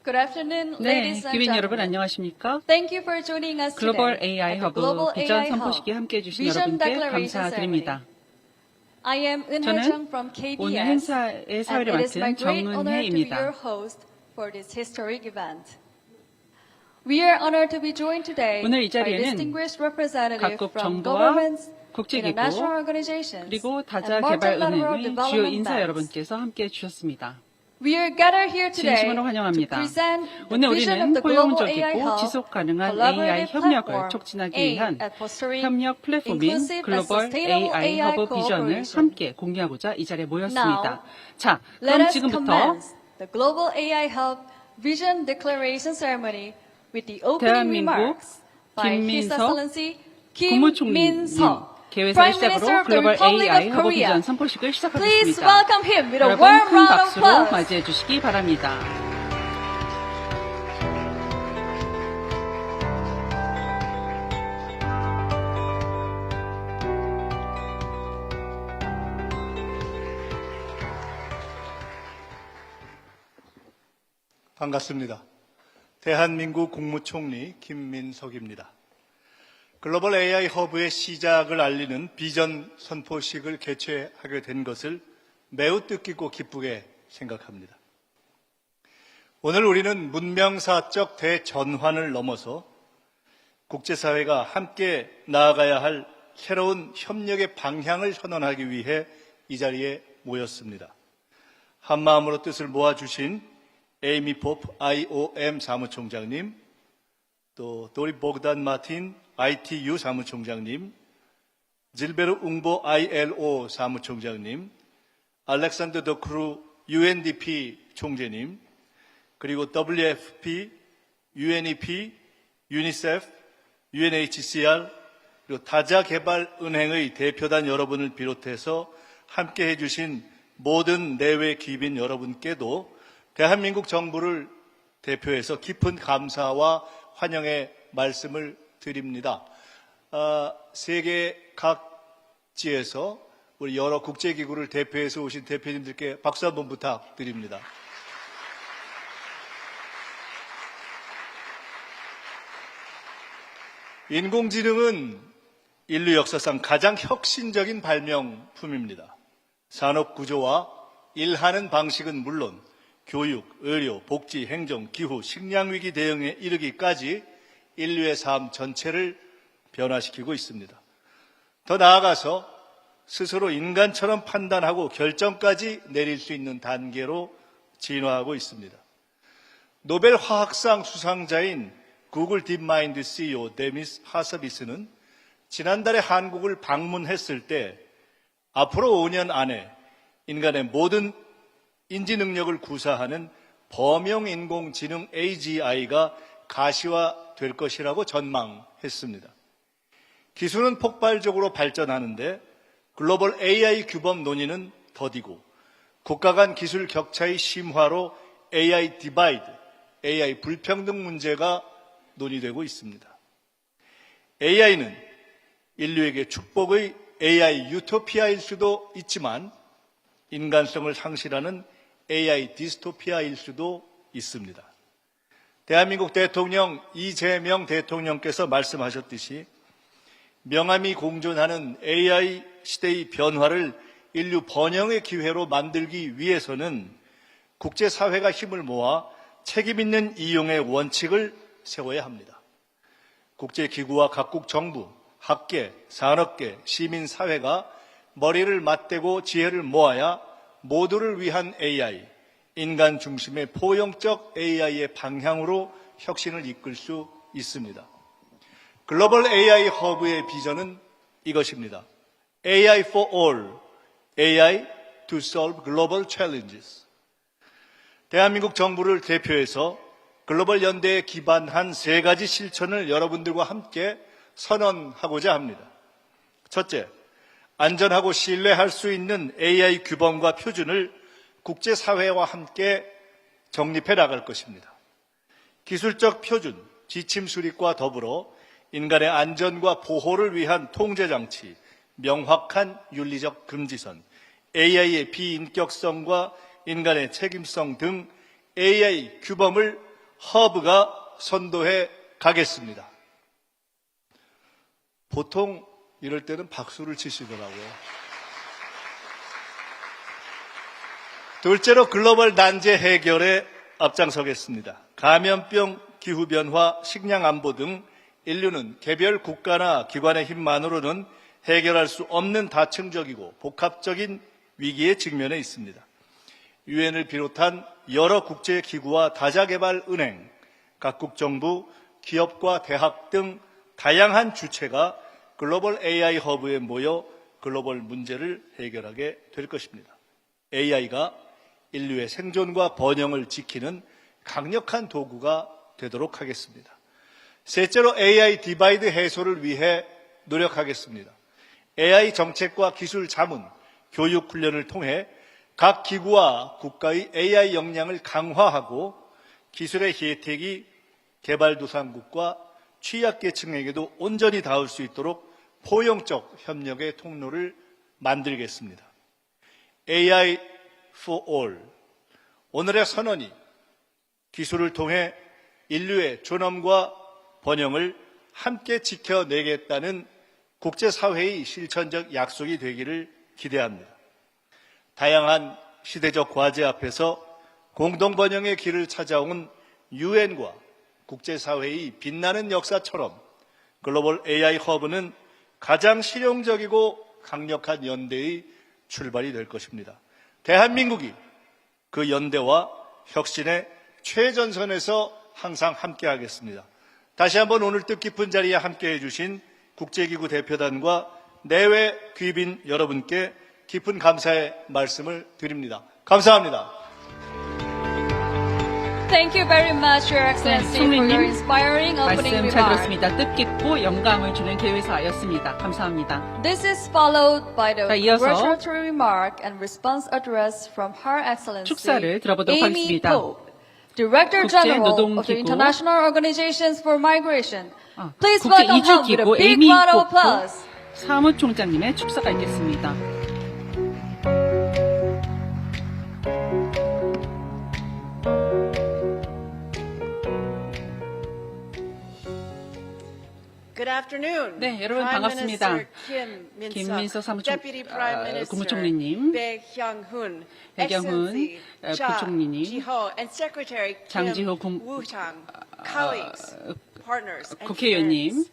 Good afternoon, 네, ladies and 기빈 여러분 gentlemen. 안녕하십니까? Thank you for joining us 글로벌 today AI at the 허브 Global 비전 AI 선포식에 Hub 함께해 주신 Vision 여러분께 Declaration Ceremony. 감사드립니다. I am Eun 저는 Hae-jung from 오늘 KBS, 행사의 and 사회를 it is my 맡은 great honor to be your 정은혜입니다. host for this historic event. We are honored to be joined today 오늘 이 by 자리에는 distinguished representatives 각국 from 정부와 governments, 국제기구, international organizations, 그리고 and multilateral 다자개발은행의 주요 development 인사 banks. 여러분께서 함께해 주셨습니다. We are gathered here today 진심으로 to 환영합니다. present the 오늘 vision of 우리는 the Global AI 포용적이고 Hub, 지속 가능한 collaborative AI 협력을 platform 촉진하기 aimed 위한 at fostering 협력 플랫폼인 inclusive and 글로벌 sustainable AI AI 허브 비전을 cooperation. 함께 공유하고자 이 자리에 모였습니다. 자, Let 그럼 us 지금부터 commence the Global AI Hub Vision Declaration Ceremony with the opening 대한민국 remarks by His 김민석 Excellency Kim 국무총리님 Min-seok, 개회사를 Prime Minister 시작으로 of the 글로벌 Republic AI of 허브 Korea. 비전 선포식을 Please 시작하겠습니다. welcome him with a 여러분 warm 큰 round of 박수로 applause. 맞이해 주시기 바랍니다. 반갑습니다. 대한민국 국무총리 김민석입니다. 글로벌 AI 허브의 시작을 알리는 비전 선포식을 개최하게 된 것을 매우 뜻깊고 기쁘게 생각합니다. 오늘 우리는 문명사적 대전환을 넘어서 국제사회가 함께 나아가야 할 새로운 협력의 방향을 선언하기 위해 이 자리에 모였습니다. 한마음으로 뜻을 모아주신 에이미 포프 IOM 사무총장님, 또 도리 보그단 마틴 ITU 사무총장님, 질베르 웅보 ILO 사무총장님, 알렉산더 더크루 UNDP 총재님, 그리고 WFP, UNEP, 유니세프, UNHCR, 그리고 다자개발은행의 대표단 여러분을 비롯해서 함께해 주신 모든 내외 기빈 여러분께도 대한민국 정부를 대표해서 깊은 감사와 환영의 말씀을 드립니다. 세계 각지에서 우리 여러 국제기구를 대표해서 오신 대표님들께 박수 한번 부탁드립니다. 인공지능은 인류 역사상 가장 혁신적인 발명품입니다. 산업 구조와 일하는 방식은 물론 교육, 의료, 복지, 행정, 기후, 식량위기 대응에 이르기까지 인류의 삶 전체를 변화시키고 있습니다. 더 나아가서 스스로 인간처럼 판단하고 결정까지 내릴 수 있는 단계로 진화하고 있습니다. 노벨 화학상 수상자인 구글 딥마인드 CEO 데미스 하서비스는 지난달에 한국을 방문했을 때 앞으로 5년 안에 인간의 모든 인지 능력을 구사하는 범용 인공지능 AGI가 가시화될 것이라고 전망했습니다. 기술은 폭발적으로 발전하는데 글로벌 AI 규범 논의는 더디고 국가 간 기술 격차의 심화로 AI 디바이드, AI 불평등 문제가 논의되고 있습니다. AI는 인류에게 축복의 AI 유토피아일 수도 있지만 인간성을 상실하는 AI 디스토피아일 수도 있습니다. 대한민국 대통령 이재명 대통령께서 말씀하셨듯이 명암이 공존하는 AI 시대의 변화를 인류 번영의 기회로 만들기 위해서는 국제사회가 힘을 모아 책임 있는 이용의 원칙을 세워야 합니다. 국제기구와 각국 정부, 학계, 산업계, 시민사회가 머리를 맞대고 지혜를 모아야 모두를 위한 AI, 인간 중심의 포용적 AI의 방향으로 혁신을 이끌 수 있습니다. 글로벌 AI 허브의 비전은 이것입니다. AI for all, AI to solve global challenges. 대한민국 정부를 대표해서 글로벌 연대에 기반한 3가지 실천을 여러분들과 함께 선언하고자 합니다. 첫째, 안전하고 신뢰할 수 있는 AI 규범과 표준을 국제사회와 함께 정립해 나갈 것입니다. 기술적 표준, 지침 수립과 더불어 인간의 안전과 보호를 위한 통제장치, 명확한 윤리적 금지선, AI의 비인격성과 인간의 책임성 등 AI 규범을 허브가 선도해 가겠습니다. 보통 이럴 때는 박수를 치시더라고요. 둘째로 글로벌 난제 해결에 앞장서겠습니다. 감염병, 기후변화, 식량안보 등 인류는 개별 국가나 기관의 힘만으로는 해결할 수 없는 다층적이고 복합적인 위기에 직면해 있습니다. 유엔을 비롯한 여러 국제기구와 다자개발은행, 각국 정부, 기업과 대학 등 다양한 주체가 글로벌 AI 허브에 모여 글로벌 문제를 해결하게 될 것입니다. AI가 인류의 생존과 번영을 지키는 강력한 도구가 되도록 하겠습니다. 셋째로 AI 디바이드 해소를 위해 노력하겠습니다. AI 정책과 기술 자문, 교육 훈련을 통해 각 기구와 국가의 AI 역량을 강화하고 기술의 혜택이 개발도상국과 취약계층에게도 온전히 닿을 수 있도록 포용적 협력의 통로를 만들겠습니다. AI for all. 오늘의 선언이 기술을 통해 인류의 존엄과 번영을 함께 지켜내겠다는 국제사회의 실천적 약속이 되기를 기대합니다. 다양한 시대적 과제 앞에서 공동번영의 길을 찾아온 유엔과 국제사회의 빛나는 역사처럼 글로벌 AI 허브는 가장 실용적이고 강력한 연대의 출발이 될 것입니다. 대한민국이 그 연대와 혁신의 최전선에서 항상 함께하겠습니다. 다시 한번 오늘 뜻깊은 자리에 함께해 주신 국제기구 대표단과 내외 귀빈 여러분께 깊은 감사의 말씀을 드립니다. 감사합니다. Thank you very much, Your Excellency, for your 총리님, inspiring opening 말씀 잘 remarks. 들었습니다. 뜻깊고 영감을 주는 개회사였습니다. 감사합니다. This is followed by the 자, 이어서 congratulatory remark and response address from Her Excellency 축사를 들어보도록 Amy 하겠습니다. Pope, Director General of the 국제노동기구 International Organizations for Migration. Please 국제 welcome her with a 이주기구 big 에이미 round of 포프 applause. 사무총장님의 축사가 있겠습니다. Good afternoon. 네, 여러분 Prime 반갑습니다. Minister 김민석 Deputy Prime Minister 국무총리님, 백형훈, 백영훈 Excellency 부총리님, 지호 and Secretary 장지호 Kim Woo-chang, colleagues, partners, and 국회의원님, friends.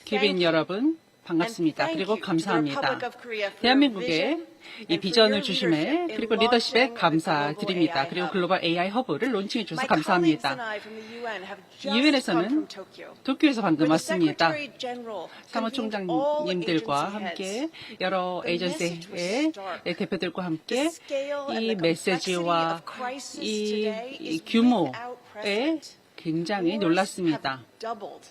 귀빈 여러분 반갑습니다. And thank 그리고 you to the 감사합니다. Republic of Korea for 대한민국의 vision 이 and for 비전을 your 주심에 leadership in 그리고 리더십에 launching the 감사드립니다. global 그리고 AI 글로벌 AI 허브를 론칭해 주셔서 My colleagues 감사합니다. and I from the UN have just come 유엔에서는 from Tokyo. 도쿄에서 방금 where the 왔습니다. Secretary General convened all 사무총장님들과 agency 함께 heads. 여러 The message was 에이전시의 stark. 대표들과 함께 The scale and 이 the 메시지와 complexity of crisis today 이 is 규모에 without precedent. 굉장히 Wars 놀랐습니다. have doubled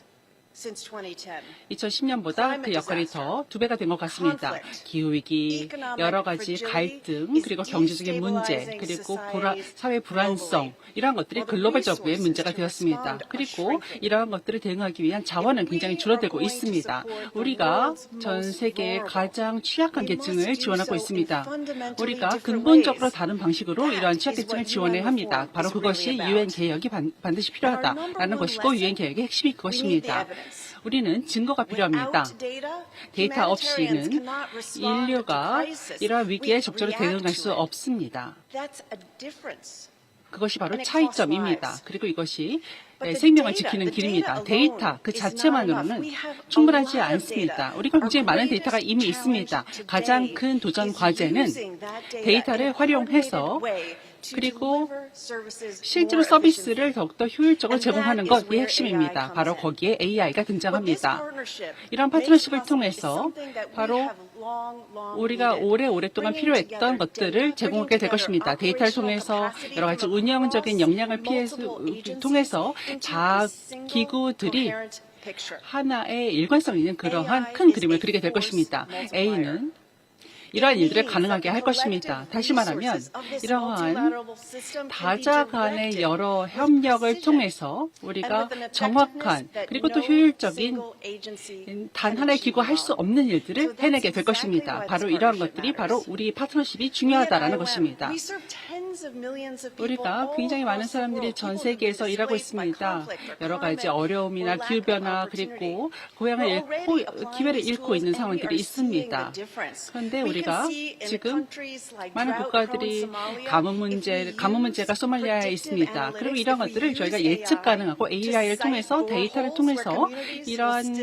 since 2010. 2010년보다 그 역할이 더 2배가 된 것 같습니다. 기후위기, 여러 가지 갈등, 그리고 경제적인 문제, 그리고 사회 불안성, 이러한 것들이 글로벌적인 문제가 되었습니다. 그리고 이러한 것들을 대응하기 위한 자원은 굉장히 줄어들고 있습니다. 우리가 전 세계의 가장 취약한 계층을 지원하고 있습니다. 우리가 근본적으로 다른 방식으로 이러한 취약계층을 지원해야 합니다. 바로 그것이 유엔 개혁이 반드시 필요하다라는 것이고 유엔 개혁의 핵심이 그것입니다. 우리는 증거가 필요합니다. 데이터 없이는 인류가 이러한 위기에 적절히 대응할 수 없습니다. 그것이 바로 차이점입니다. 그리고 이것이 생명을 지키는 길입니다. 데이터 그 자체만으로는 충분하지 않습니다. 우리가 굉장히 많은 데이터가 이미 있습니다. 가장 큰 도전 과제는 데이터를 활용해서 그리고 실제로 서비스를 더욱더 효율적으로 제공하는 것이 핵심입니다. 바로 거기에 AI가 등장합니다. 이런 파트너십을 통해서 바로 우리가 오랫동안 필요했던 것들을 제공하게 될 것입니다. 데이터를 통해서 여러 가지 운영적인 역량을 통해서 다 기구들이 하나의 일관성 있는 그러한 큰 그림을 그리게 될 것입니다. A는 이러한 일들을 가능하게 할 것입니다. 다시 말하면 이러한 다자 간의 여러 협력을 통해서 우리가 정확한 그리고 또 효율적인 단 하나의 기구가 할 수 없는 일들을 해내게 될 것입니다. 바로 이러한 것들이 바로 우리 파트너십이 중요하다라는 것입니다. 우리가 굉장히 많은 사람들이 전 세계에서 일하고 있습니다. 여러 가지 어려움이나 기후변화 그리고 고향을 잃고 기회를 잃고 있는 상황들이 있습니다. 그런데 우리가 지금 많은 국가들이 가뭄 문제가 소말리아에 있습니다. 그리고 이런 것들을 저희가 예측 가능하고 AI를 통해서 데이터를 통해서 이러한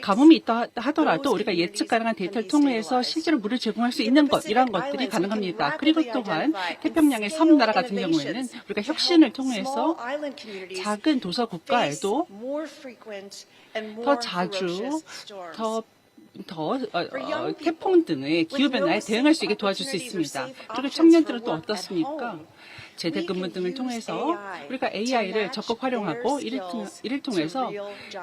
가뭄이 있다 하더라도 우리가 예측 가능한 데이터를 통해서 실제로 물을 제공할 수 있는 것 이러한 것들이 가능합니다. 그리고 또한 태평양의 섬나라 같은 경우에는 우리가 혁신을 통해서 작은 도서 국가에도 더 자주 태풍 등의 기후변화에 대응할 수 있게 도와줄 수 있습니다. 그리고 청년들은 또 어떻습니까? 재택근무 등을 통해서 우리가 AI를 적극 활용하고 이를 통해서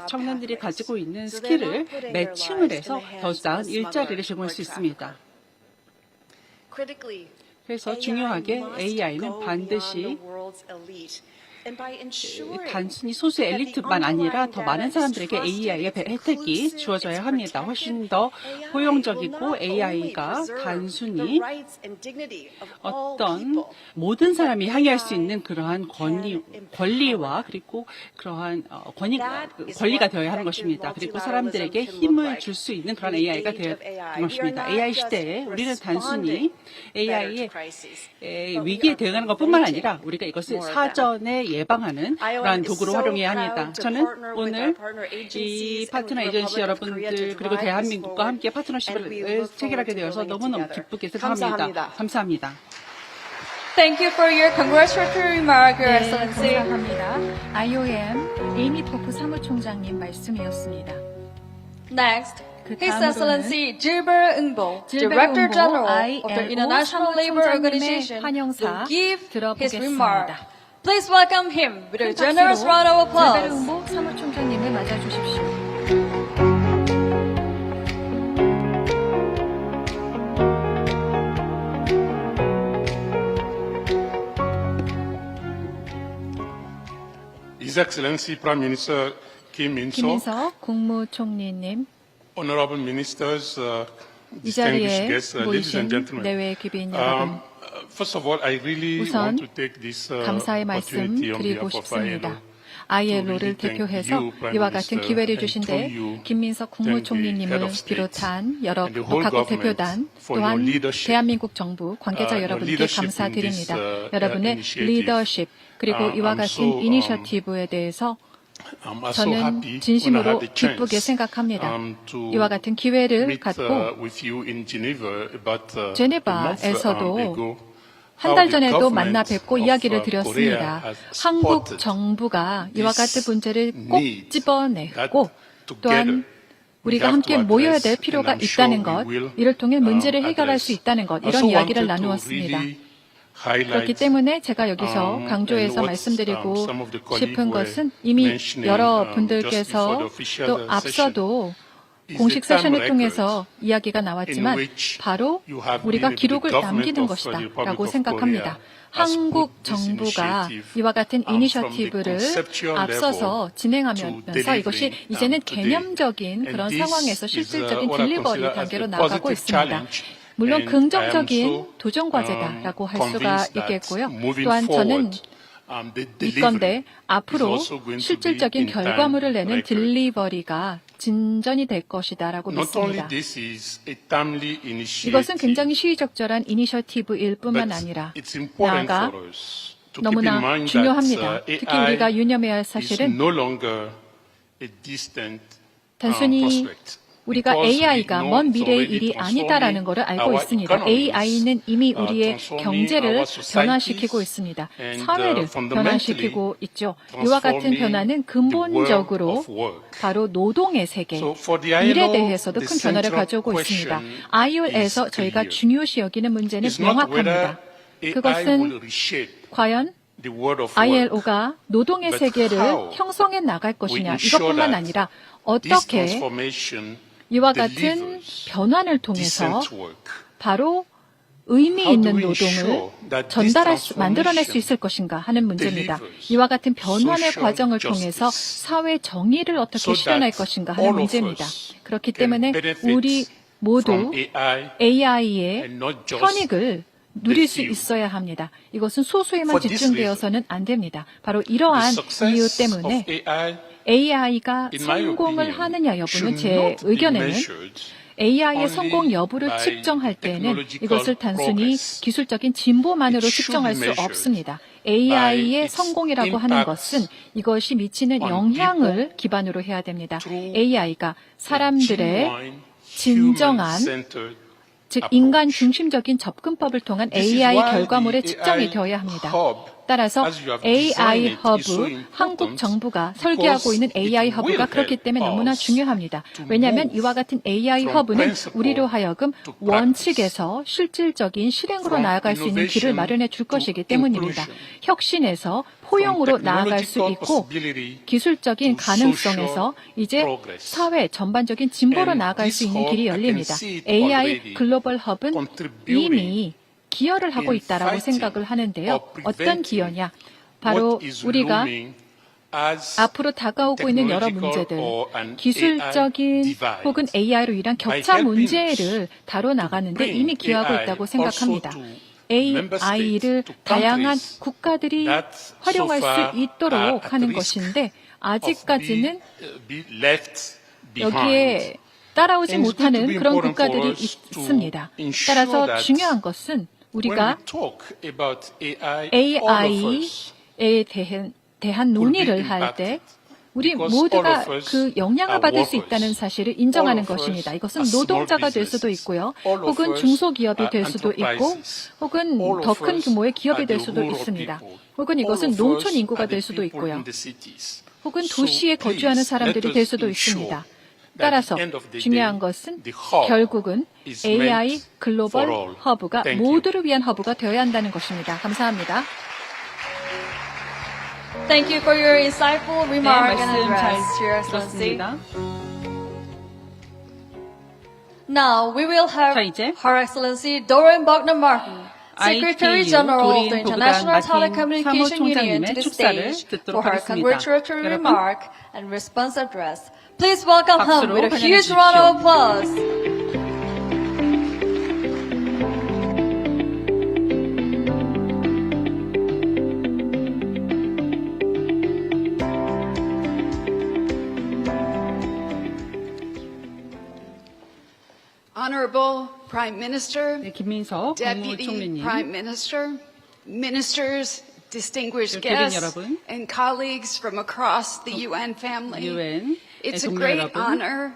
청년들이 가지고 있는 스킬을 매칭을 해서 더 나은 일자리를 제공할 수 있습니다. 그래서 중요하게 AI는 반드시 단순히 소수의 엘리트만 아니라 더 많은 사람들에게 AI의 혜택이 주어져야 합니다. 훨씬 더 포용적이고 AI가 단순히 어떤 모든 사람이 향유할 수 있는 그러한 권리와 그리고 그러한 권리가 되어야 하는 것입니다. 그리고 사람들에게 힘을 줄 수 있는 그런 AI가 되어야 하는 것입니다. AI 시대에 우리는 단순히 AI의 위기에 대응하는 것뿐만 아니라 우리가 이것을 사전에 예방하는 그런 도구로 활용해야 합니다. 저는 오늘 이 파트너 에이전시 여러분들 그리고 대한민국과 함께 파트너십을 체결하게 되어서 너무너무 기쁘게 생각합니다. 감사합니다. Thank you for your congratulatory remark, Your 네, Excellency. 감사합니다. IOM 에이미 포프 사무총장님 말씀이었습니다. Next, 그 His 다음으로는 Excellency Gilbert Ngbo, Gilbert Director Ngbo, General of the ILO International Labour 사무총장님의 Organization, 환영사 will give his 들어보겠습니다. remark. Please welcome him with a 큰 generous 박수로 round of 질베르 applause. 응보 사무총장님을 맞아주십시오. His Excellency Prime Minister Kim In-suk, 김인석 국무총리님, honorable ministers, 이 distinguished 자리에 guests, ladies and 모이신 gentlemen. 내외 귀빈 여러분, First of all, I really 우선 want to take this 감사의 말씀 opportunity on 드리고 behalf of 싶습니다. ILO. ILO를 대표해서 이와 같은 기회를 주신 데 김민석 국무총리님을 비롯한 여러 각국 대표단 또한 대한민국 정부 관계자 여러분께 감사드립니다. 여러분의 리더십 그리고 이와 같은 이니셔티브에 대해서 저는 진심으로 기쁘게 생각합니다. 이와 같은 기회를 갖고 제네바에서도 한 달 전에도 만나 뵙고 이야기를 드렸습니다. 한국 정부가 이와 같은 문제를 꼭 집어내고 또한 우리가 함께 모여야 될 필요가 있다는 것, 이를 통해 문제를 해결할 수 있다는 것, 이런 이야기를 나누었습니다. 그렇기 때문에 제가 여기서 강조해서 말씀드리고 싶은 것은 이미 여러분들께서 또 앞서도 공식 세션을 통해서 이야기가 나왔지만 바로 우리가 기록을 남기는 것이다 라고 생각합니다. 한국 정부가 이와 같은 이니셔티브를 앞서서 진행하면서 이것이 이제는 개념적인 그런 상황에서 실질적인 딜리버리 단계로 나가고 있습니다. 물론 긍정적인 도전 과제다라고 할 수가 있겠고요. 또한 저는 이건데 앞으로 실질적인 결과물을 내는 딜리버리가 진전이 될 것이다라고 믿습니다. 이것은 굉장히 시의적절한 이니셔티브일 뿐만 아니라 나아가 너무나 중요합니다. 특히 우리가 유념해야 할 사실은 단순히 우리가 AI가 먼 미래의 일이 아니다라는 것을 알고 있습니다. AI는 이미 우리의 경제를 변화시키고 있습니다. 사회를 변화시키고 있죠. 이와 같은 변화는 근본적으로 바로 노동의 세계, 일에 대해서도 큰 변화를 가져오고 있습니다. ILO에서 저희가 중요시 여기는 문제는 명확합니다. 그것은 과연 ILO가 노동의 세계를 형성해 나갈 것이냐, 이것뿐만 아니라 어떻게 이와 같은 변환을 통해서 바로 의미 있는 노동을 만들어낼 수 있을 것인가 하는 문제입니다. 이와 같은 변환의 과정을 통해서 사회 정의를 어떻게 실현할 것인가 하는 문제입니다. 그렇기 때문에 우리 모두 AI의 편익을 누릴 수 있어야 합니다. 이것은 소수에만 For this 집중되어서는 안 됩니다. 바로 이러한 The 이유 success 때문에 of AI, AI가 in my 성공을 opinion, 하느냐 여부는 should 제 not be 의견에는 measured AI의 only 성공 여부를 by 측정할 때에는 technological 이것을 단순히 progress. 기술적인 진보만으로 It should 측정할 be 수 measured 없습니다. by AI의 its 성공이라고 하는 impact 것은 이것이 미치는 on 영향을 people 기반으로 해야 됩니다. through AI가 사람들의 genuine, 진정한 human-centered 즉 approach. 인간 중심적인 접근법을 통한 This is AI why 결과물의 the 측정이 AI 되어야 합니다. hub, 따라서 as you have AI designed it, is so 허브, important 한국 정부가 because 설계하고 있는 it AI will 허브가 그렇기 help 때문에 너무나 us 중요합니다. to 왜냐하면 move 이와 같은 AI from 허브는 principle 우리로 하여금 to practice. 원칙에서 실질적인 실행으로 From 나아갈 수 있는 길을 innovation 마련해 줄 to 것이기 때문입니다. inclusion. 혁신에서 포용으로 From 나아갈 수 technological 있고 possibility 기술적인 to 가능성에서 social 이제 progress. 사회 전반적인 진보로 And 나아갈 수 this 있는 길이 hub, I can 열립니다. see it AI already 글로벌 헙은 contributing 이미 기여를 하고 in 있다라고 fighting 생각을 하는데요. or 어떤 preventing 기여냐? 바로 what is 우리가 looming as 앞으로 다가오고 있는 여러 문제들, technological or an 기술적인 AI divide. 혹은 AI로 인한 By 격차 helping 문제를 다뤄나가는데 bring 이미 기여하고 AI 있다고 also 생각합니다. to member states, AI를 to 다양한 countries 국가들이 that 활용할 so far 수 있도록 are at 하는 risk 것인데 of 아직까지는 be left behind. 여기에 따라오지 And it's going to 못하는 be 그런 important for 국가들이 us to 있습니다. ensure 따라서 that 중요한 것은 When 우리가 we talk about AI, all of us AI에 대한 논의를 will be 할 때 impacted. 우리 Because 모두가 all of us 그 영향을 are 받을 수 workers. 있다는 사실을 인정하는 All of us 것입니다. 이것은 are small 노동자가 될 수도 businesses. 있고요. All of 혹은 us 중소기업이 are 될 수도 있고 enterprises. 혹은 All 더 of 큰 us 규모의 기업이 are 될 the 수도 rural 있습니다. people. 혹은 All 이것은 of 농촌 us 인구가 are the 될 수도 people 있고요. in the cities. 혹은 So 도시에 please, 거주하는 let 사람들이 us 될 수도 ensure 있습니다. that 따라서 at the end of the 중요한 day, 것은 the hub 결국은 is AI meant 글로벌 for all. 허브가 Thank you. 모두를 위한 허브가 되어야 한다는 것입니다. 감사합니다. Thank you for your insightful 네, remark and 말씀 잘 address, Your Excellency. 들었습니다. Now we will have 자, 이제 Her Excellency Doran Buckner Martin, Secretary ITU General of the 도린 International 보그단 마틴 Telecommunication Union, to 사무총장님의 the 축사를 stage 듣도록 for her 하겠습니다. congratulatory 여러분, remark and response address. Please welcome him 박수로 with a 환영해 huge round of 주십시오. applause. Honorable Prime Minister, 네, 김민석 Deputy 국무총리님, Prime Minister, Ministers, distinguished 교린 guests, 여러분, and colleagues from across the UN family. UN It's a 동료 great 여러분, honor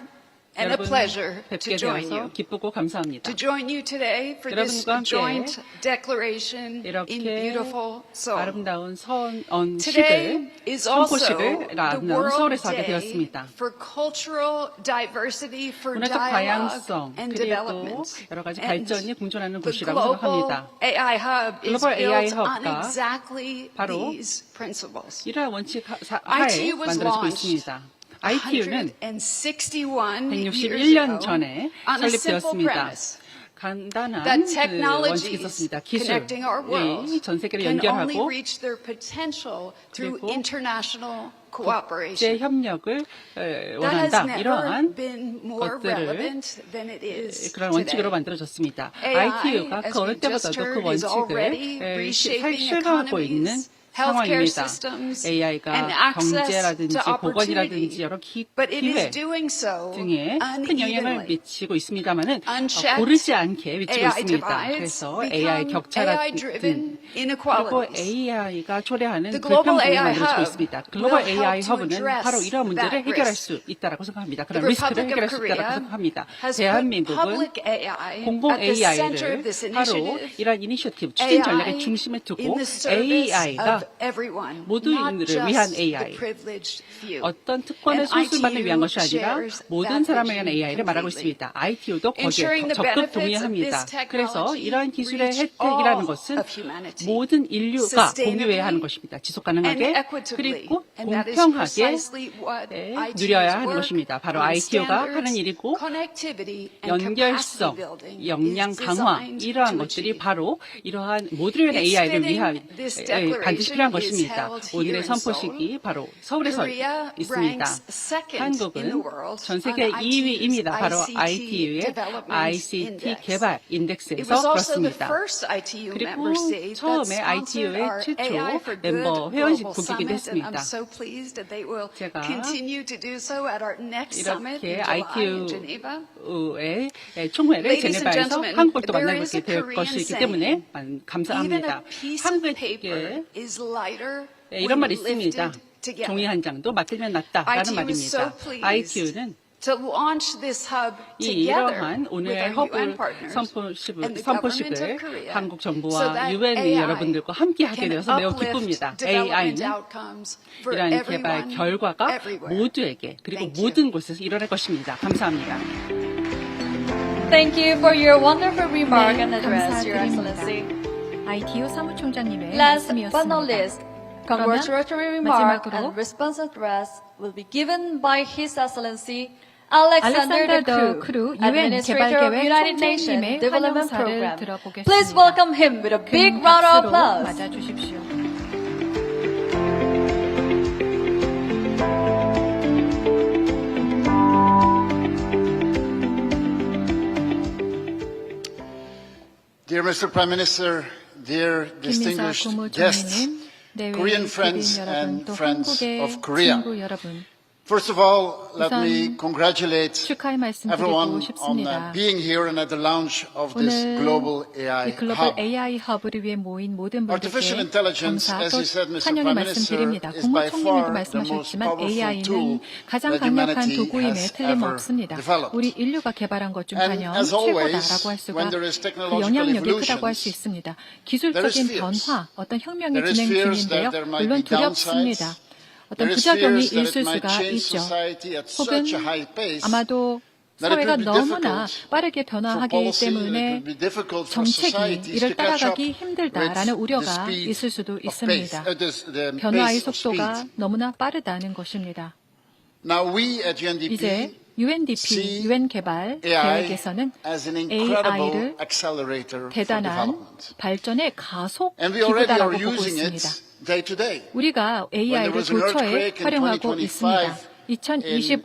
and a 여러분 pleasure to 뵙게 join 되어서 you. 기쁘고 감사합니다. To join you today for this 여러분과 함께 joint declaration in 이렇게 beautiful Seoul. 아름다운 Today 선언식을, is also 선포식을 the 아름다운 World 서울에서 하게 Day 되었습니다. for cultural diversity, for 문화적 dialogue 다양성 and 그리고 development. 여러 가지 And 발전이 공존하는 the 곳이라고 global 생각합니다. AI Hub is 글로벌 AI built on 헙과 exactly 바로 these principles. 이러한 원칙 하에 ITU was 만들어지고 launched 있습니다. ITU는 161 years 161년 ago 전에 on a simple 설립되었습니다. premise 간단한 that 그 원칙이 technologies 있었습니다. connecting our world 기술이 전 세계를 can only 연결하고 reach their potential through 그리고 international 국제 cooperation. 협력을 That has 원한다. never 이러한 been more 것들을 relevant than it is 그런 원칙으로 today. 만들어졌습니다. AI, ITU가 as 그 어느 we just 때보다도 그 heard, is already 원칙을 reshaping 실현하고 있는 economies, healthcare 상황입니다. systems, AI가 and access 경제라든지 to 보건이라든지 opportunity. 여러 But it 기회 is doing so 등에 큰 영향을 unevenly. 미치고 있습니다만은 Unchecked 고르지 않게 미치고 AI 있습니다. divides 그래서 AI become 격차라든 AI-driven 그리고 inequalities. AI가 초래하는 The Global 불평등을 AI 만들어지고 Hub 있습니다. 글로벌 will help AI to 허브는 address 바로 이러한 문제를 that 해결할 risk. 수 있다고 생각합니다. The 그런 리스크를 Republic 해결할 of 수 있다고 Korea 생각합니다. has put 대한민국은 public AI 공공 at the center AI를 of this 바로 initiative. 이러한 이니셔티브 추진 전략의 AI 중심에 in 두고 the service AI가 of everyone, 모두인들을 not 위한 just AI, the privileged few. 어떤 특권의 And 소수만을 위한 것이 아니라 shares 모든 that 사람을 위한 vision AI를 말하고 completely. 있습니다. ITU도 거기에 Ensuring the 적극 benefits of 동의합니다. this 그래서 technology 이러한 기술의 reach 혜택이라는 all 것은 of humanity. 모든 인류가 공유해야 하는 Sustainably 것입니다. 지속 and 가능하게 equitably. 그리고 And that is 공평하게 precisely what 누려야 ITU's 하는 work 것입니다. 바로 on ITU가 하는 standards, 일이고 connectivity, and 연결성, capacity building 역량 is 강화 designed 이러한 to 것들이 achieve. 바로 이러한 모두를 위한 It's AI를 fitting 위한 this 반드시 declaration 필요한 것입니다. 오늘의 선포식이 바로 서울에서 Korea 있습니다. ranks second in 한국은 the world 전 세계 on ITU's 2위입니다. 바로 ICT ITU의 Development ICT Index. 개발 It 인덱스에서 was also the 그렇습니다. first ITU 그리고 member state that 처음에 sponsored ITU의 our 최초 AI for Good 멤버 global 회원국이기도 summit, and 했습니다. I'm so pleased that they will 제가 continue to do so at our next summit 이렇게 in July in Geneva. ITU의 총회를 Ladies and 제네바에서 gentlemen, 한국을 또 there 만나게 is a 될 Korean 것이기 saying, 때문에 Even 감사합니다. a piece of 한국에게 paper is lighter 이런 when 말이 있습니다. lifted together. 종이 한 장도 맡기면 낫다라는 ITU is so 말입니다. pleased ITU는 to launch this hub 이러한 together with 오늘 our 허브 UN partners and the government of 선포식을 Korea 한국 so 정부와 that UN AI 여러분들과 함께 하게 can 되어서 매우 uplift 기쁩니다. development AI는 outcomes for 이러한 everyone, 개발 결과가 everywhere. 모두에게 그리고 Thank you. 모든 곳에서 일어날 것입니다. 감사합니다. Thank you for your wonderful remark and address, Your 감사드립니다. Excellency. ITU 사무총장님의 Last but not 말씀이었습니다. least, congratulatory remark 마지막으로 and response address will be given by His Excellency Alexander 알렉산더 the 더 Croo, 크루 유엔 Administrator of 개발계획 United 총장님의 Nations Development 환영사를 Program. 들어보겠습니다. Please welcome him with a big 큰 round of 박수로 applause. 맞아주십시오. Dear Mr. Prime Minister, dear 김민사 distinguished guests, 국무총리님, 내외 Korean 기빈 friends 여러분, and 또 friends 한국의 of Korea. 친구 여러분, first of all, let 우선 me congratulate 축하의 말씀 everyone 드리고 on 싶습니다. being here and at the launch of this 오늘 global AI 이 글로벌 hub. AI 허브를 위해 모인 모든 Artificial 분들께 intelligence, 감사 as 또 you said, Mr. 환영의 Prime 말씀드립니다. Minister, is by 국무총리님도 far the most 말씀하셨지만 powerful AI는 tool 가장 that 강력한 humanity 도구임에 has 틀림없습니다. ever developed. 우리 인류가 개발한 것 중 And 단연 as always, 최고다라고 할 수가 when there is 그 technological 영향력이 크다고 할 수 evolutions, 있습니다. there is 기술적인 fears. 변화, 어떤 혁명이 There is 진행 fears 중인데요. that there might 물론 be downsides. 두렵습니다. 어떤 There is 부작용이 fears that 있을 it might 수가 change 있죠. society at 혹은 such a high pace 아마도 that it 사회가 will be 너무나 difficult 빠르게 for 변화하기 policy, and it 때문에 will be difficult for 정책이 societies 이를 to catch up 따라가기 힘들다라는 with the 우려가 speed 있을 수도 of 있습니다. pace, the 변화의 pace of 속도가 speed. 너무나 빠르다는 것입니다. Now we at 이제 UNDP UNDP, see 유엔 개발 AI 계획에서는 as an incredible AI를 accelerator for 대단한 development. 발전의 가속 And we already are 기구다라고 보고 using it 있습니다. day to day. 우리가 When there AI를 was an 도처에 earthquake in 활용하고 2025 있습니다. in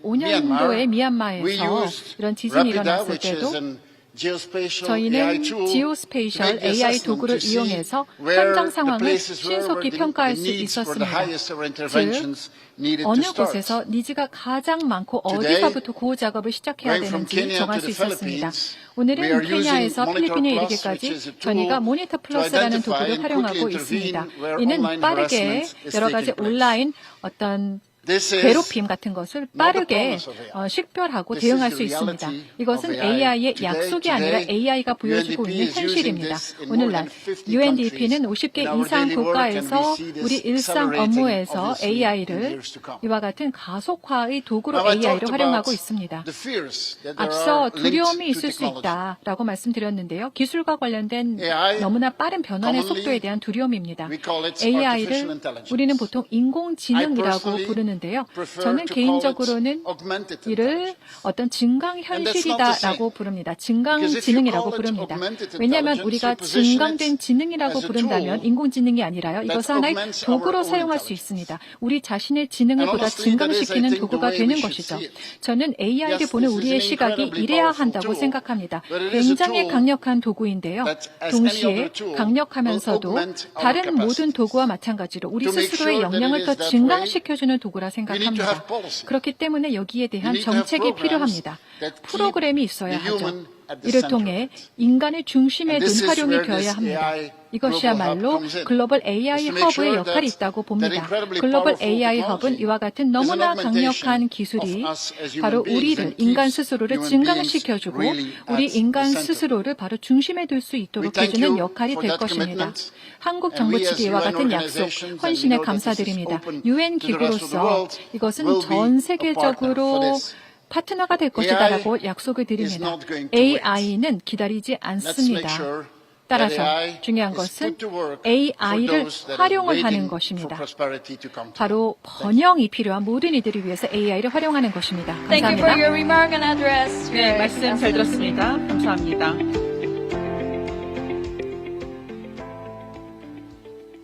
2025년도에 we 미얀마에서 used 이런 지진이 Rapida, 일어났을 which is 때도 an geospatial AI 저희는 tool, 지오스페이셜 to make the AI assessment 도구를 to see 이용해서 where 현장 the 상황을 places were, 신속히 where the 평가할 수 needs were the 있었습니다. highest, or 즉, interventions needed to 어느 start. 곳에서 니즈가 가장 많고 Today, 어디서부터 구호 작업을 시작해야 going from 되는지 Kenya 정할 to 수 the 있었습니다. Philippines, we 오늘은 are using 케냐에서 Monitor 필리핀에 Plus, 이르기까지 which is a tool 저희가 모니터 to 플러스라는 identify 도구를 and 활용하고 quickly 있습니다. intervene where 이는 online 빠르게 harassment is 여러 가지 taking place. 온라인 어떤 This is 괴롭힘 같은 것을 빠르게 promise of AI. 식별하고 This 대응할 is 수 the 있습니다. reality 이것은 of AI. AI의 Today, 약속이 아니라 AI가 보여주고 UNDP 있는 is using 현실입니다. this in 오늘날 more than 50 UNDP는 countries 50개 in our 이상 daily work, and 국가에서 we see this 우리 일상 accelerating, 업무에서 obviously, in AI를 years to come. 이와 같은 가속화의 도구로 Now, I talked AI를 활용하고 about 있습니다. the fears that there 앞서 are linked 두려움이 to 있을 수 technology. 있다라고 말씀드렸는데요. 기술과 관련된 AI, 너무나 빠른 변환의 commonly, 속도에 대한 두려움입니다. we call it artificial AI를 intelligence. 우리는 보통 I 인공지능이라고 personally 부르는데요. prefer 저는 to call it 개인적으로는 augmented 이를 intelligence. 어떤 And that's not the 증강현실이다라고 same. 부릅니다. Because if you 증강지능이라고 call it 부릅니다. augmented 왜냐하면 intelligence, 우리가 you position 증강된 it 지능이라고 as a 부른다면 tool 인공지능이 아니라요. that 이것을 하나의 augments 도구로 our own 사용할 수 intelligence. 있습니다. 우리 자신의 지능을 And 보다 honestly, that is, I 증강시키는 think, the 도구가 way 되는 we should 것이죠. see it. 저는 AI를 Yes, 보는 this is 우리의 an 시각이 incredibly 이래야 powerful 한다고 tool, 생각합니다. but it is a 굉장히 tool 강력한 도구인데요. that, as any 동시에 other tool, 강력하면서도 will augment our 다른 capacities. 모든 도구와 마찬가지로 우리 To make 스스로의 sure that 역량을 it 더 is that 증강시켜주는 도구라 need to have 생각합니다. policy. 그렇기 때문에 여기에 대한 You need to have 정책이 programs 필요합니다. that keep 프로그램이 있어야 the human 하죠. at the 이를 center 통해 of it. 인간의 중심에 And 둔 this is 활용이 where 되어야 this 합니다. AI 이것이야말로 global hub comes in. 글로벌 Is AI to make 허브의 sure 역할이 that 있다고 that 봅니다. incredibly 글로벌 powerful AI 허브는 technology 이와 같은 is an 너무나 augmentation 강력한 기술이 of us as human 바로 beings 우리를 and 인간 keeps 스스로를 human 증강시켜주고 beings really 우리 at 인간 the center. 스스로를 바로 중심에 둘 수 We 있도록 thank 해주는 you 역할이 for 될 that 것입니다. commitment. 한국 And 정부 we as 측의 이와 UN 같은 약속, organizations, and we 헌신에 know that this is 감사드립니다. open 유엔 to the rest of the 기구로서 world, 이것은 will be 전 a partner 세계적으로 for this. 파트너가 될 것이다라고 약속을 드립니다. not going to wait. AI는 기다리지 Let's make 않습니다. sure 따라서 that AI 중요한 is 것은 put to work for AI를 those that are 활용을 waiting 하는 for 것입니다. prosperity to come to 바로 번영이 필요한 모든 이들을 위해서 AI를 활용하는 것입니다. Thank you for 감사합니다. your remark and address. 네, Your 말씀 잘 Excellency. 들었습니다. 감사합니다.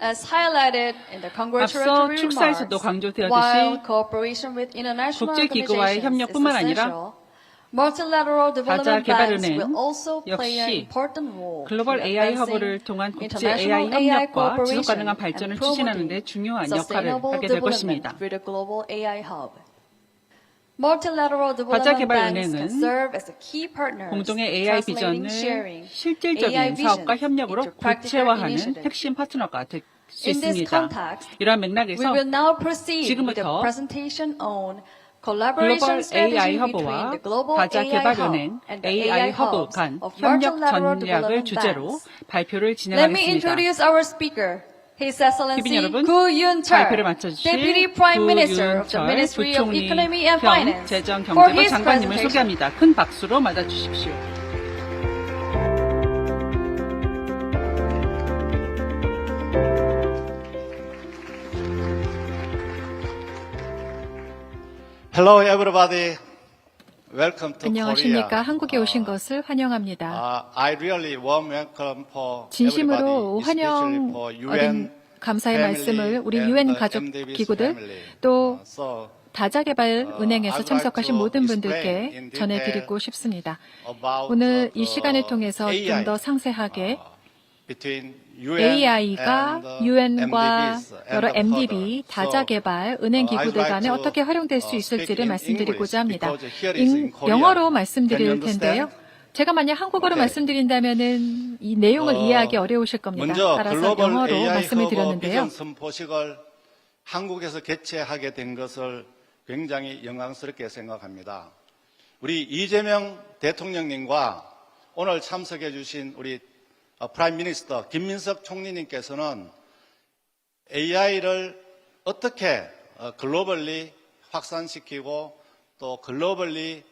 As highlighted in the 앞서 congratulatory 축사에서도 remarks, 강조되었듯이 while cooperation with international 국제기구와의 organizations is 협력뿐만 아니라 essential, multilateral development banks 개발은행 will also play an 역시 important role 글로벌 in AI advancing 허브를 통한 국제 international AI 협력과 cooperation 지속 가능한 and 발전을 promoting 추진하는 데 중요한 역할을 sustainable 하게 될 development 것입니다. through the global AI hub. Multilateral development banks can 과자개발은행은 serve as a key partner 공동의 AI translating 비전을 sharing AI 실질적인 vision 사업과 협력으로 into practical 구체화하는 initiatives. 핵심 파트너가 될 수 In this 있습니다. context, 이러한 we 맥락에서 will now proceed with the 지금부터 presentation on 글로벌 collaboration AI strategy between 허브와 the global AI hub 과자개발은행 and the AI AI 허브 hubs 간 of 협력 multilateral 전략을 development 주제로 banks. 발표를 Let me 진행하겠습니다. introduce our speaker, His Excellency TV 여러분, Koo Yoon-chul, 발표를 맡아주실 Deputy Prime Minister of the 구윤철 Ministry of 부총리 Economy and 겸 Finance, 재정경제부 for his 장관님을 presentation. 소개합니다. 큰 박수로 맞아주십시오. Hello, everybody. Welcome to 안녕하십니까. Korea. 한국에 오신 것을 환영합니다. I really warm welcome for 진심으로 everybody, especially for 환영 UN 어린 감사의 family 말씀을 우리 and 유엔 the 가족 MDB's 기구들 family. 또 So, 다자개발은행에서 I'd 참석하신 like to 모든 explain 분들께 in detail 전해드리고 싶습니다. about 오늘 the 이 시간을 통해서 좀 AI, 더 상세하게 between UN AI가 and the 유엔과 MDBs and 여러 the MDB, further. 다자개발, 은행 I'd 기구들 like 간에 to, 어떻게 활용될 수 speak 있을지를 in 말씀드리고자 English 합니다. because here is in Korea. 영어로 Can 말씀드릴 you 텐데요. understand? 제가 만약 한국어로 Okay. 말씀드린다면은 이 내용을 이해하기 어려우실 겁니다. 먼저 따라서 글로벌 영어로 AI 말씀을 허브 드렸는데요. 비전 선포식을 한국에서 개최하게 된 것을 굉장히 영광스럽게 생각합니다. 우리 이재명 대통령님과 오늘 참석해 주신 우리 프라임 미니스터 김민석 총리님께서는 AI를 어떻게 글로벌리 확산시키고 또 글로벌리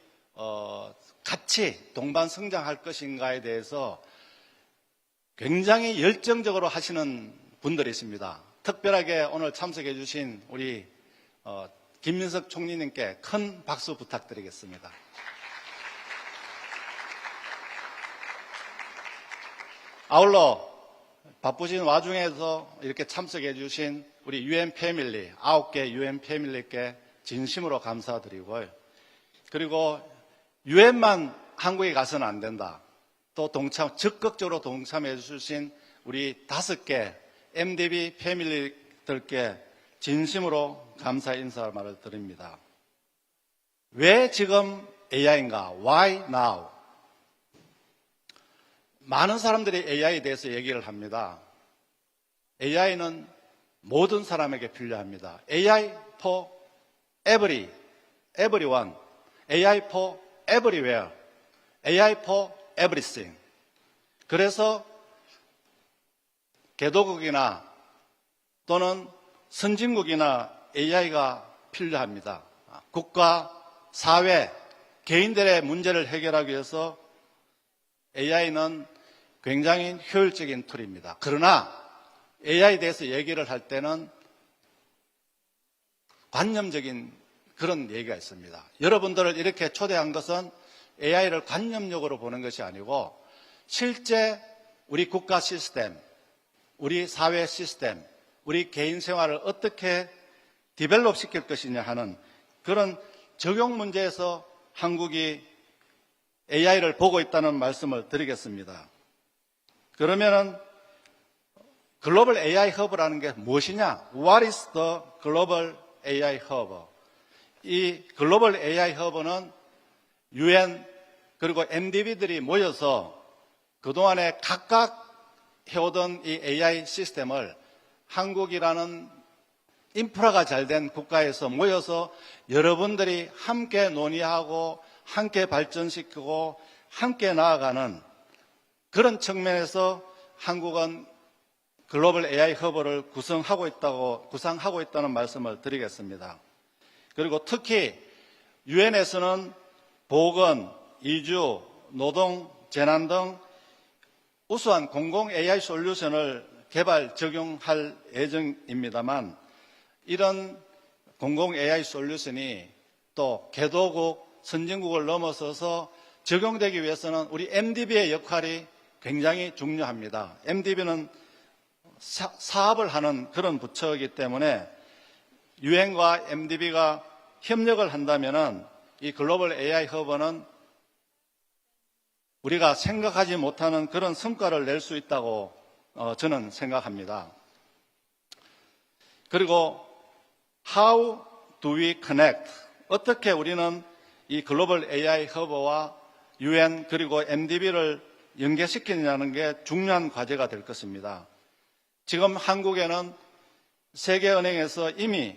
같이 동반 성장할 것인가에 대해서 굉장히 열정적으로 하시는 분들이십니다. 특별하게 오늘 참석해 주신 우리 김민석 총리님께 큰 박수 부탁드리겠습니다. 아울러 바쁘신 와중에서 이렇게 참석해 주신 우리 UN 패밀리, 9개 UN 패밀리께 진심으로 감사드리고요. 그리고 UN만 한국에 가서는 안 된다. 또 적극적으로 동참해 주신 우리 5개 MDB 패밀리들께 진심으로 감사 인사 말을 드립니다. 왜 지금 AI인가? Why now? 많은 사람들이 AI에 대해서 얘기를 합니다. AI는 모든 사람에게 필요합니다. AI for everyone. AI for everywhere. AI for everything. 그래서 개도국이나 또는 선진국이나 AI가 필요합니다. 국가, 사회, 개인들의 문제를 해결하기 위해서 AI는 굉장히 효율적인 툴입니다. 그러나 AI에 대해서 얘기를 할 때는 관념적인 그런 얘기가 있습니다. 여러분들을 이렇게 초대한 것은 AI를 관념적으로 보는 것이 아니고 실제 우리 국가 시스템, 우리 사회 시스템, 우리 개인 생활을 어떻게 디벨롭 시킬 것이냐 하는 그런 적용 문제에서 한국이 AI를 보고 있다는 말씀을 드리겠습니다. 그러면은 글로벌 AI 허브라는 게 무엇이냐? What is the global AI hub? 이 글로벌 AI 허브는 UN 그리고 MDB들이 모여서 그동안에 각각 해오던 이 AI 시스템을 한국이라는 인프라가 잘된 국가에서 모여서 여러분들이 함께 논의하고 함께 발전시키고 함께 나아가는 그런 측면에서 한국은 글로벌 AI 허브를 구상하고 있다는 말씀을 드리겠습니다. 그리고 특히 유엔에서는 보건, 이주, 노동, 재난 등 우수한 공공 AI 솔루션을 개발, 적용할 예정입니다만 이런 공공 AI 솔루션이 또 개도국, 선진국을 넘어서서 적용되기 위해서는 우리 MDB의 역할이 굉장히 중요합니다. MDB는 사업을 하는 그런 부처이기 때문에 유엔과 MDB가 협력을 한다면은 이 글로벌 AI 허브는 우리가 생각하지 못하는 그런 성과를 낼 수 있다고 저는 생각합니다. 그리고 How do we connect? 어떻게 우리는 이 글로벌 AI 허브와 UN 그리고 MDB를 연계시키느냐는 게 중요한 과제가 될 것입니다. 지금 한국에는 세계은행에서 이미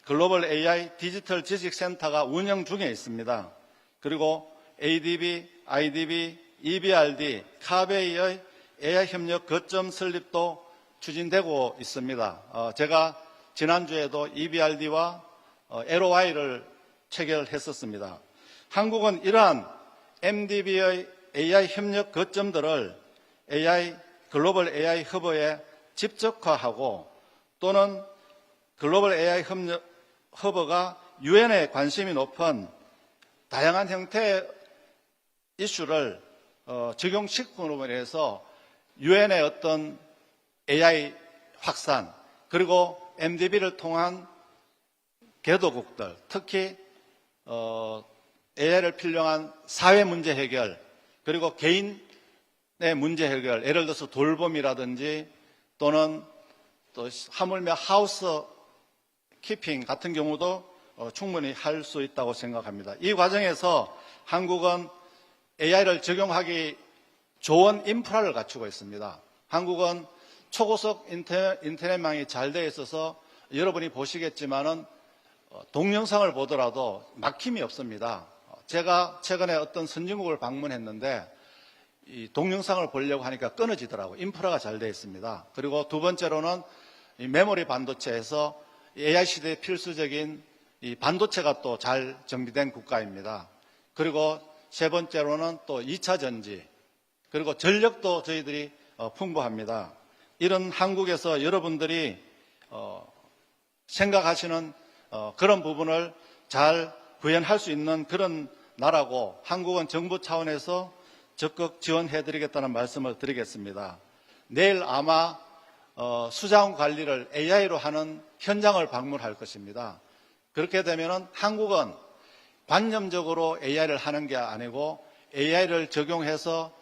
글로벌 AI 디지털 지식센터가 운영 중에 있습니다. 그리고 ADB, IDB, EBRD, 카베이의 AI 협력 거점 설립도 추진되고 있습니다. 제가 지난주에도 EBRD와 LOI를 체결했었습니다. 한국은 이러한 MDB의 AI 협력 거점들을 글로벌 AI 허브에 집적화하고 또는 글로벌 AI 허브가 유엔에 관심이 높은 다양한 형태의 이슈를 적용시킴으로 해서 유엔의 어떤 AI 확산 그리고 MDB를 통한 개도국들 특히 AI를 필요한 사회 문제 해결 그리고 개인의 문제 해결 예를 들어서 돌봄이라든지 또는 또 하물며 하우스 키핑 같은 경우도 충분히 할 수 있다고 생각합니다. 이 과정에서 한국은 AI를 적용하기 좋은 인프라를 갖추고 있습니다. 한국은 초고속 인터넷망이 잘 되어 있어서 여러분이 보시겠지만은 동영상을 보더라도 막힘이 없습니다. 제가 최근에 어떤 선진국을 방문했는데 이 동영상을 보려고 하니까 끊어지더라고요. 인프라가 잘 되어 있습니다. 그리고 두 번째로는 이 메모리 반도체에서 AI 시대에 필수적인 이 반도체가 또 잘 정비된 국가입니다. 그리고 세 번째로는 또 2차 전지 그리고 전력도 저희들이 풍부합니다. 이런 한국에서 여러분들이 생각하시는 그런 부분을 잘 구현할 수 있는 그런 나라고 한국은 정부 차원에서 적극 지원해드리겠다는 말씀을 드리겠습니다. 내일 아마 수자원 관리를 AI로 하는 현장을 방문할 것입니다. 그렇게 되면 한국은 관념적으로 AI를 하는 게 아니고 AI를 적용해서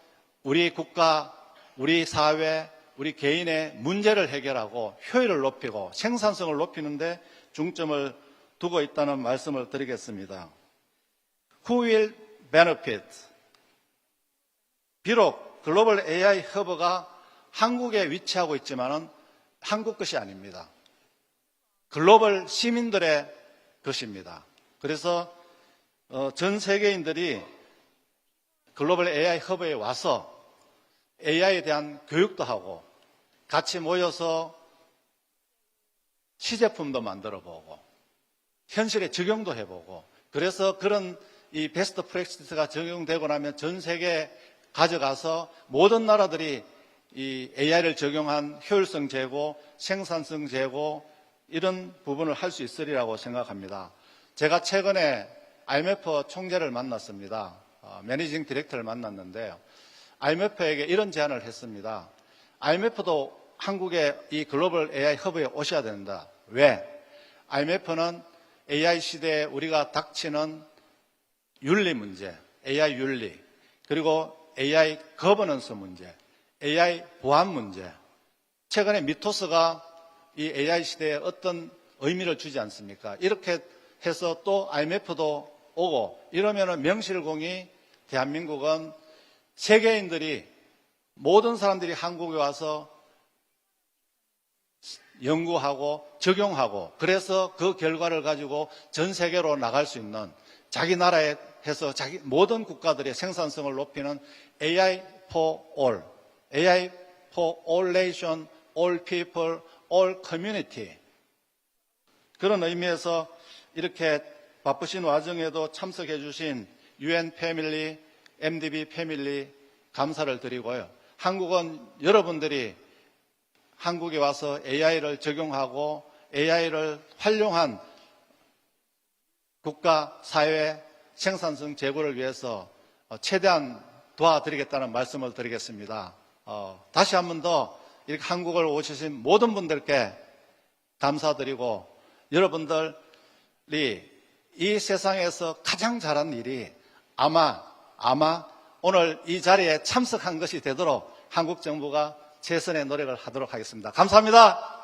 우리 국가, 우리 사회, 우리 개인의 문제를 해결하고 효율을 높이고 생산성을 높이는 데 중점을 두고 있다는 말씀을 드리겠습니다. Who will benefit? 비록 글로벌 AI 허브가 한국에 위치하고 있지만은 한국 것이 아닙니다. 글로벌 시민들의 것입니다. 그래서 전 세계인들이 글로벌 AI 허브에 와서 AI에 대한 교육도 하고 같이 모여서 시제품도 만들어 보고 현실에 적용도 해보고 그래서 그런 이 베스트 프랙티스가 적용되고 나면 전 세계에 가져가서 모든 나라들이 이 AI를 적용한 효율성 제고, 생산성 제고 이런 부분을 할 수 있으리라고 생각합니다. 제가 최근에 IMF 총재를 만났습니다. 매니징 디렉터를 만났는데요. IMF에게 이런 제안을 했습니다. IMF도 한국의 이 글로벌 AI 허브에 오셔야 된다. 왜? IMF는 AI 시대에 우리가 닥치는 윤리 문제, AI 윤리, 그리고 AI 거버넌스 문제, AI 보안 문제. 최근에 미토스가 이 AI 시대에 어떤 의미를 주지 않습니까? 이렇게 해서 또 IMF도 오고 이러면은 명실공히 대한민국은 세계인들이 모든 사람들이 한국에 와서 연구하고 적용하고 그래서 그 결과를 가지고 전 세계로 나갈 수 있는 자기 나라에 해서 자기 모든 국가들의 생산성을 높이는 AI for all, AI for all nation, all people, all community 그런 의미에서 이렇게 바쁘신 와중에도 참석해 주신 UN 패밀리, MDB 패밀리 감사를 드리고요. 한국은 여러분들이 한국에 와서 AI를 적용하고 AI를 활용한 국가, 사회, 생산성 제고를 위해서 최대한 도와드리겠다는 말씀을 드리겠습니다. 다시 한 번 더 이렇게 한국을 오시신 모든 분들께 감사드리고 여러분들이 이 세상에서 가장 잘한 일이 아마 오늘 이 자리에 참석한 것이 되도록 한국 정부가 최선의 노력을 하도록 하겠습니다. 감사합니다.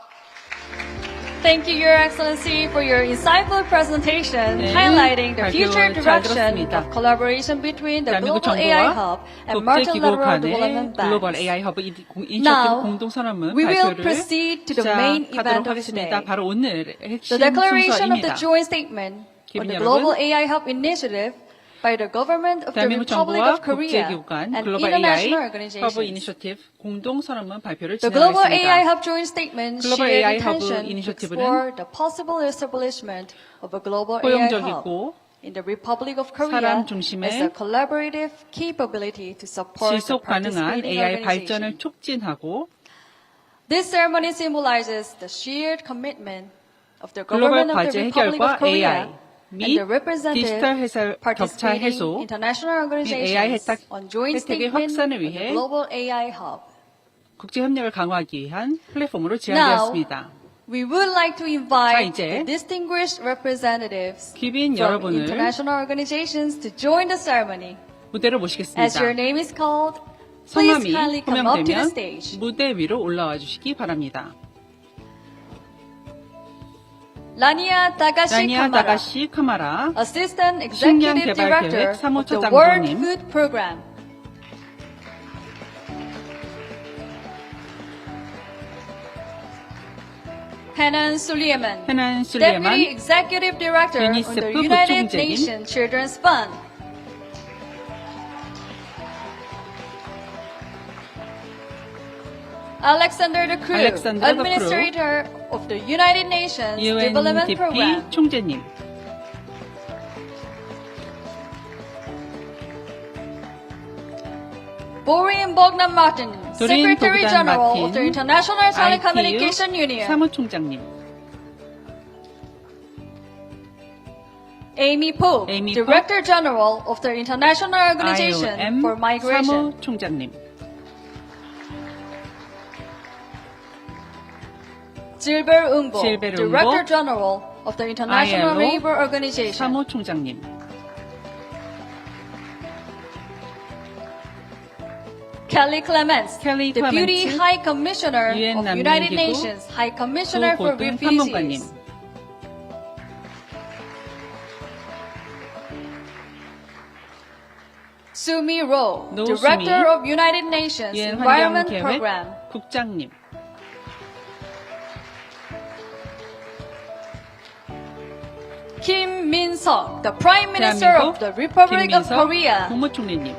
Thank you, Your Excellency, for your insightful presentation 네, highlighting the 발표 future 잘 direction 들었습니다. of collaboration between the 대한민국 Global AI 정부와 Hub and multilateral 국제기구 development 간의 글로벌 banks. AI 허브 이니셔티브 Now, 공동선언문 we will 발표를 proceed to the main event 시작하도록 of 하겠습니다. today. 바로 오늘 핵심 The declaration of the 순서입니다. joint statement on 기빈 the 여러분, Global AI Hub initiative by the government of the 대한민국 Republic 정부와 of Korea 국제기구 간 and 글로벌 AI international 허브 organizations. 이니셔티브 공동선언문 발표를 The Global AI 진행하겠습니다. Hub joint statement 글로벌 shared AI intention 허브 to 이니셔티브는 explore the possible establishment of a Global AI Hub 포용적이고 in the Republic of Korea 사람 중심의 as a collaborative capability to support the 지속 가능한 participating AI 발전을 organization. 촉진하고 This ceremony symbolizes the shared commitment of the 글로벌 government of 과제 the Republic of 해결과 Korea AI and 및 the representative 디지털 격차 participating 해소 international AI organizations 혜택- on joint 혜택의 statement 확산을 of the 위해 Global AI Hub. 국제 협력을 강화하기 위한 플랫폼으로 Now, 제안되었습니다. we would like to 자, invite 이제 the distinguished representatives 귀빈 from 여러분을 international organizations to join the ceremony. 무대로 As 모시겠습니다. your name is called, please 성함이 kindly come up to the 호명되면 stage. 무대 위로 올라와 주시기 바랍니다. 라니아 다가시 라니아 카마라, 다가시 카마라, Assistant 식량 Executive 개발 Director 계획 of the 사무처장님. World Food Program. Hanan Suleiman, 헤난 Deputy 술리에만, Executive Director of the 유니세프 United 부총재님. Nations Children's Fund. Alexander the Croo, Alexander the Croo, Administrator of the United Nations Development UNDP Program. 총재님, Borin Bogdan Martin, 도린 Secretary 보그단 General of 마틴, the International Telecommunication ITU Union. 사무총장님, Amy Pope, Amy Director General of the International Organization IOM for Migration. 사무총장님, Gilbert Umbo, Gilbert Umbo, Director General of the International ILO Labour Organization. 사무총장님, Kelly Clements, Kelly Deputy Clements, High Commissioner UN of United 난민기구 Nations High Commissioner for 조고등 탐험관님, Refugees. Sumi Rowe, 노 Director 수미, of United Nations 유엔 Environment 환경계획 Program. 국장님, Kim Min-seok, the Prime Minister of 대한민국 the Republic of 김민석 Korea. 국무총리님,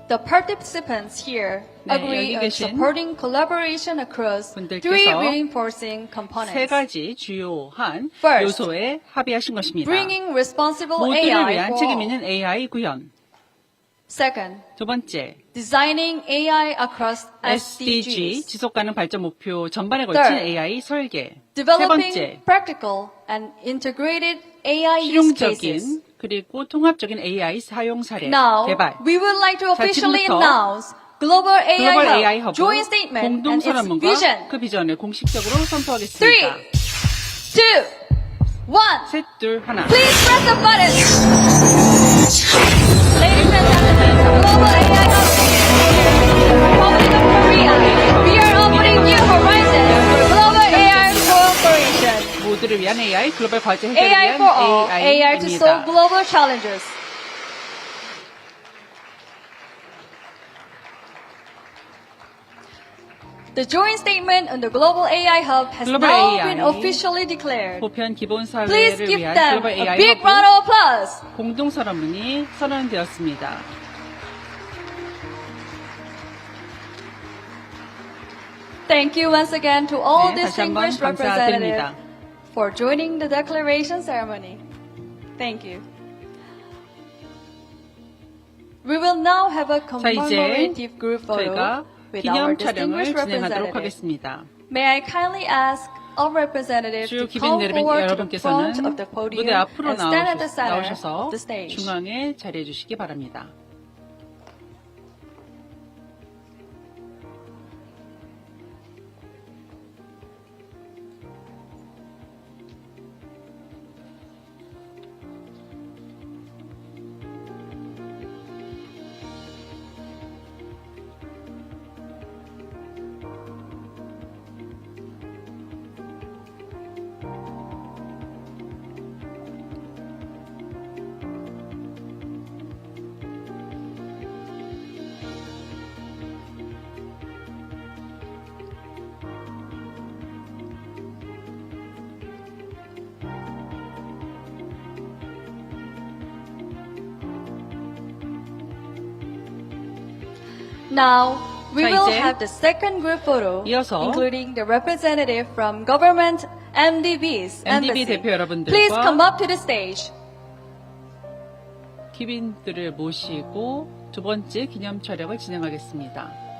The participants here 네, agree 여기 on 계신 supporting collaboration across 분들께서 three reinforcing 세 components. 가지 주요한 First, 요소에 합의하신 것입니다. Bringing responsible 모두를 AI 위한 for 책임 all. 있는 AI 구현. Second, 두 번째, designing AI across SDG SDGs. 지속가능 발전 목표 전반에 걸친 Third, AI 설계. 세 Developing 번째, practical and integrated AI use cases. 실용적인 그리고 통합적인 AI 사용 사례 Now, 개발. we would like to officially 지금부터 announce Global 글로벌 AI AI 허브 Hub joint statement and its 공동선언문과 vision. 그 비전을 공식적으로 3, 선포하겠습니다. 2, 1. 셋, 둘, 하나. Please press the button. Ladies and gentlemen, Global AI Hub, Republic of Korea. We are opening new horizons for global AI cooperation. 모두를 위한 AI 글로벌 과제 해결을 AI 위한 for all, AI to solve AI입니다. global challenges. The joint statement on the Global AI Hub has Global now AI. been officially declared. 보편 기본 Please 사회를 give 위한 them 글로벌 a AI big 허브 round of applause. 공동선언문이 선언되었습니다. Thank you once again to all 네, 다시 한번 distinguished representatives 감사드립니다. for joining the declaration ceremony. Thank you. We will now have a 자, 이제 commemorative group photo 저희가 with our 기념 촬영을 distinguished 진행하도록 representative. 하겠습니다. May I kindly ask all representatives 주요 to 기빈 come forward to the 여러분께서는 front of the podium 무대 앞으로 and stand at the center 나오셔서 of the stage. 중앙에 자리해 주시기 바랍니다. Now, we 자, will 이제 have the second group photo, 이어서 including the representative from government MDB's MDB embassy. 대표 여러분들과 Please come up to the stage. 기빈들을 모시고 두 번째 기념 촬영을 진행하겠습니다.